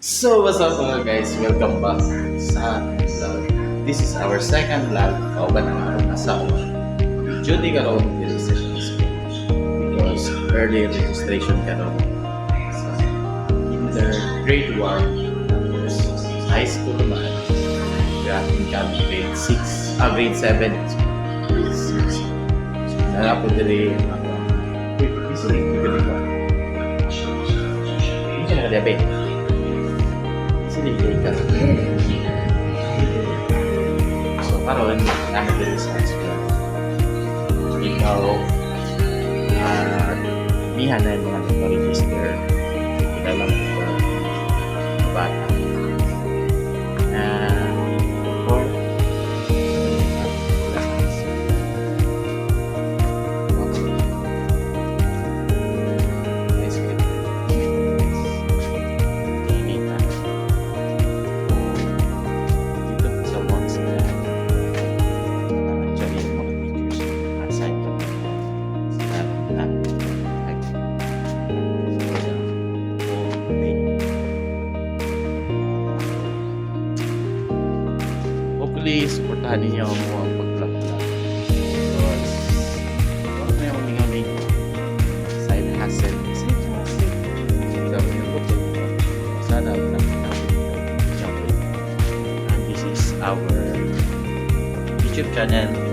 So what's up mga guys? Welcome back sa vlog. This is our second vlog. Kauban ang araw na sa video di karon dito sa school. Because early registration karon sa grade 1 tapos sa high school naman graduating kami grade 6 grade 7 grade 6 so nalapo diri busy diri ba hindi ka nakadiabe sini ka so karon namin diri sa school ikaw bihan na yung mga nag-register kita lang ito bata for hopefully, supportahan ninyo mo ang pag-vlog because wala na yung humingaling side hustle. So, sana vlog natin. And this is our YouTube channel.